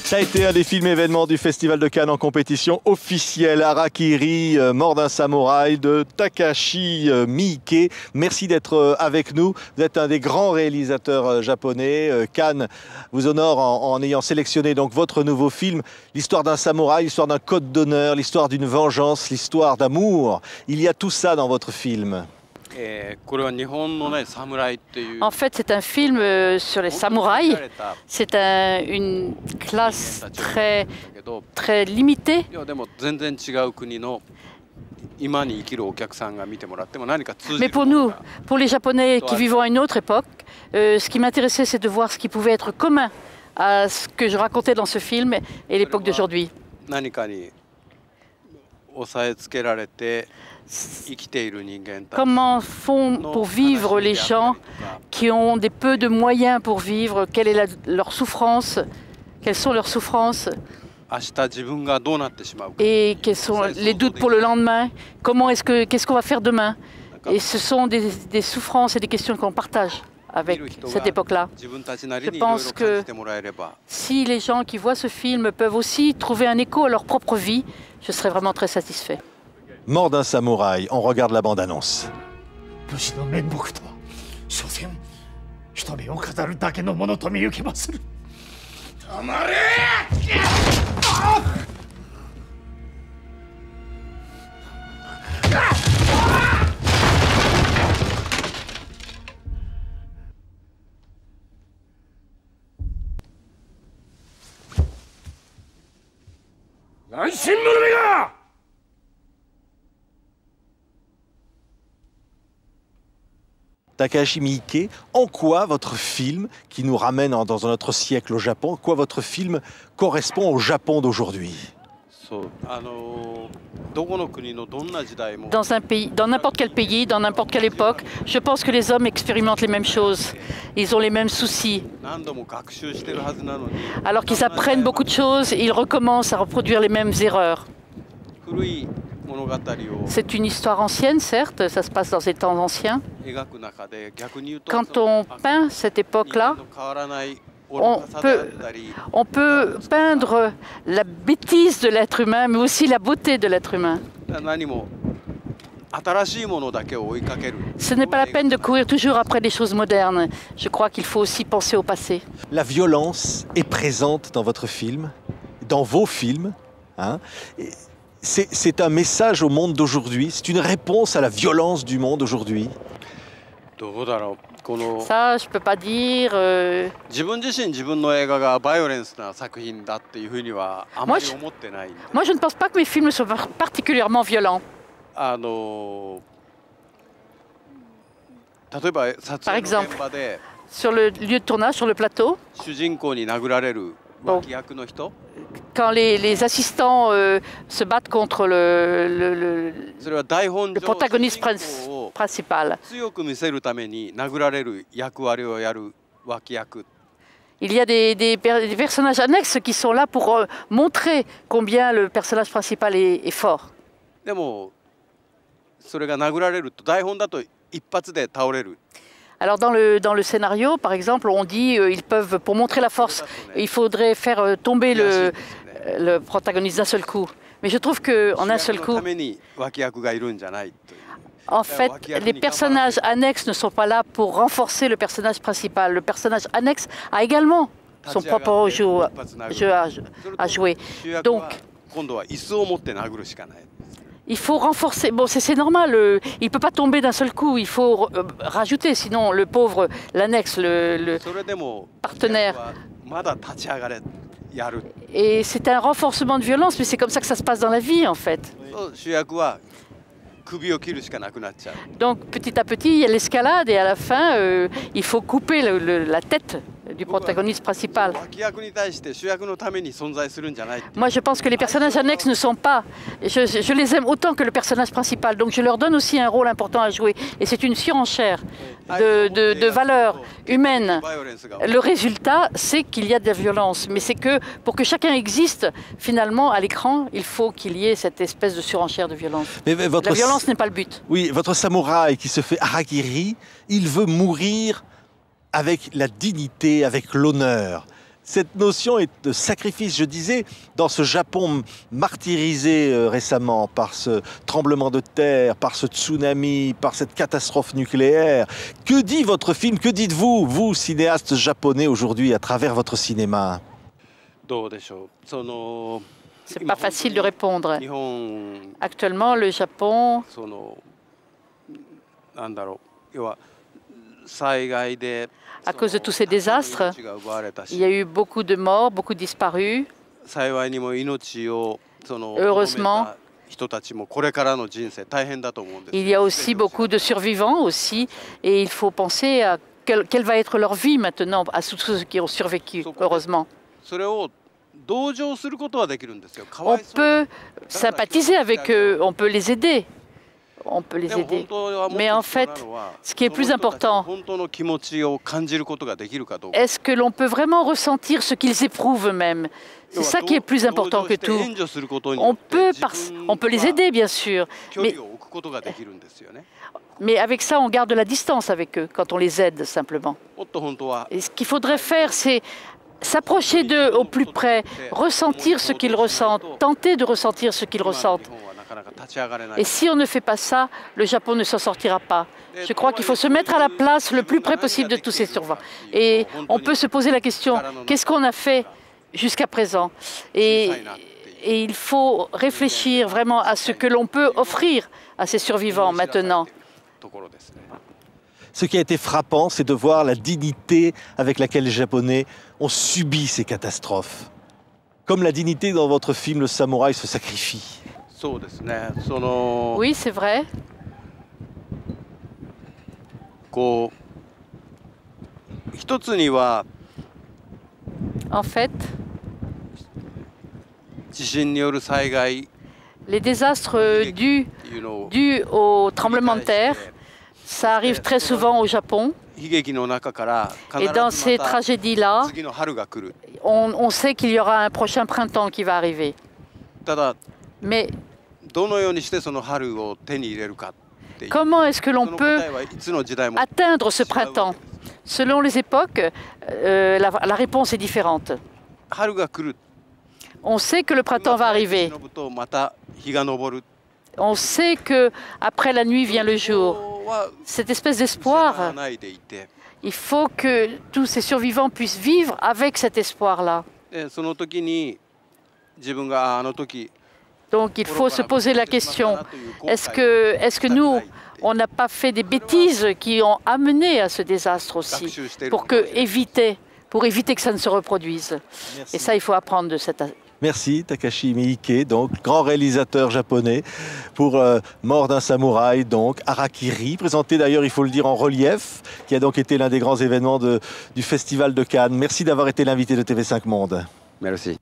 Ça a été un des films événements du Festival de Cannes en compétition officielle. Harakiri, Mort d'un samouraï de Takashi Miike. Merci d'être avec nous. Vous êtes un des grands réalisateurs japonais. Cannes vous honore en ayant sélectionné donc votre nouveau film. L'histoire d'un samouraï, l'histoire d'un code d'honneur, l'histoire d'une vengeance, l'histoire d'amour. Il y a tout ça dans votre film. En fait, c'est un film sur les samouraïs. C'est une classe très limitée. Mais pour nous, pour les Japonais qui vivent à une autre époque, ce qui m'intéressait, c'est de voir ce qui pouvait être commun à ce que je racontais dans ce film et l'époque d'aujourd'hui. Comment font pour vivre les gens qui ont des peu de moyens pour vivre? Quelle est leur souffrance? Quelles sont leurs souffrances? Et quels sont les doutes pour le lendemain? Qu'est-ce qu'on va faire demain? Et ce sont des souffrances et des questions qu'on partage avec cette époque-là. Je pense que si les gens qui voient ce film peuvent aussi trouver un écho à leur propre vie, je serais vraiment très satisfait. Mort d'un samouraï, on regarde la bande-annonce. Takashi Miike, en quoi votre film, qui nous ramène dans un autre siècle au Japon, en quoi votre film correspond au Japon d'aujourd'hui? Dans un pays, dans n'importe quel pays, dans n'importe quelle époque, je pense que les hommes expérimentent les mêmes choses. Ils ont les mêmes soucis. Alors qu'ils apprennent beaucoup de choses, ils recommencent à reproduire les mêmes erreurs. C'est une histoire ancienne, certes, ça se passe dans des temps anciens. Quand on peint cette époque-là, on peut peindre la bêtise de l'être humain, mais aussi la beauté de l'être humain. Ce n'est pas la peine de courir toujours après des choses modernes. Je crois qu'il faut aussi penser au passé. La violence est présente dans votre film, dans vos films, hein. C'est un message au monde d'aujourd'hui, c'est une réponse à la violence du monde aujourd'hui. Ça, je ne peux pas dire. Moi, je ne pense pas que mes films soient particulièrement violents. Par exemple, sur le lieu de tournage, sur le plateau, quand les assistants se battent contre le protagoniste principal, il y a des personnages annexes qui sont là pour montrer combien le personnage principal est fort. Alors dans le scénario, par exemple, on dit ils peuvent, pour montrer la force, il faudrait faire tomber le protagoniste d'un seul coup. Mais je trouve qu'en un seul coup, en fait, les personnages annexes ne sont pas là pour renforcer le personnage principal. Le personnage annexe a également son propre jeu à jouer. Donc, il faut renforcer. Bon, c'est normal, il ne peut pas tomber d'un seul coup, il faut rajouter, sinon le pauvre, l'annexe, le partenaire. Et c'est un renforcement de violence, mais c'est comme ça que ça se passe dans la vie, en fait. Donc petit à petit, il y a l'escalade et à la fin, il faut couper la tête du protagoniste principal. Moi, je pense que les personnages annexes ne sont pas... Je les aime autant que le personnage principal, donc je leur donne aussi un rôle important à jouer. Et c'est une surenchère de valeurs humaines. Le résultat, c'est qu'il y a de la violence, mais c'est que pour que chacun existe, finalement, à l'écran, il faut qu'il y ait cette espèce de surenchère de violence. Mais la violence n'est pas le but. Oui, votre samouraï qui se fait harakiri, il veut mourir avec la dignité, avec l'honneur. Cette notion de sacrifice, je disais, dans ce Japon martyrisé récemment par ce tremblement de terre, par ce tsunami, par cette catastrophe nucléaire. Que dit votre film? Que dites-vous, vous, cinéaste japonais, aujourd'hui, à travers votre cinéma? C'est pas facile de répondre. Actuellement, le Japon, à cause de tous ces désastres, il y a eu beaucoup de morts, beaucoup de disparus. Heureusement, il y a aussi beaucoup de survivants aussi, et il faut penser à quelle va être leur vie maintenant, à tous ceux qui ont survécu, heureusement. On peut sympathiser avec eux, on peut les aider. On peut les aider. Mais en fait, ce qui est plus important, est-ce que l'on peut vraiment ressentir ce qu'ils éprouvent eux-mêmes? C'est ça qui est plus important que tout. On peut les aider, bien sûr, mais avec ça, on garde la distance avec eux quand on les aide, simplement. Et ce qu'il faudrait faire, c'est s'approcher d'eux au plus près, ressentir ce qu'ils ressentent, tenter de ressentir ce qu'ils ressentent. Et si on ne fait pas ça, le Japon ne s'en sortira pas. Je crois qu'il faut se mettre à la place le plus près possible de tous ces survivants. Et on peut se poser la question, qu'est-ce qu'on a fait jusqu'à présent? Et il faut réfléchir vraiment à ce que l'on peut offrir à ces survivants maintenant. Ce qui a été frappant, c'est de voir la dignité avec laquelle les Japonais ont subi ces catastrophes. Comme la dignité dans votre film, le samouraï se sacrifie. Oui, c'est vrai. En fait, les désastres dus au tremblement de terre, ça arrive très souvent au Japon. Et dans ces tragédies-là, on sait qu'il y aura un prochain printemps qui va arriver. Mais comment est-ce que l'on peut atteindre ce printemps? Selon les époques, la réponse est différente. On sait que le printemps va arriver. On sait qu'après la nuit vient le jour. Cette espèce d'espoir, il faut que tous ces survivants puissent vivre avec cet espoir-là. Donc il faut se poser la question, est-ce que nous, on n'a pas fait des bêtises qui ont amené à ce désastre aussi, pour éviter que ça ne se reproduise? Merci. Et ça, il faut apprendre de cette... Merci Takashi Miike, donc grand réalisateur japonais pour Mort d'un samouraï, donc Harakiri, présenté d'ailleurs, il faut le dire, en relief, qui a donc été l'un des grands événements du Festival de Cannes. Merci d'avoir été l'invité de TV5 Monde. Merci.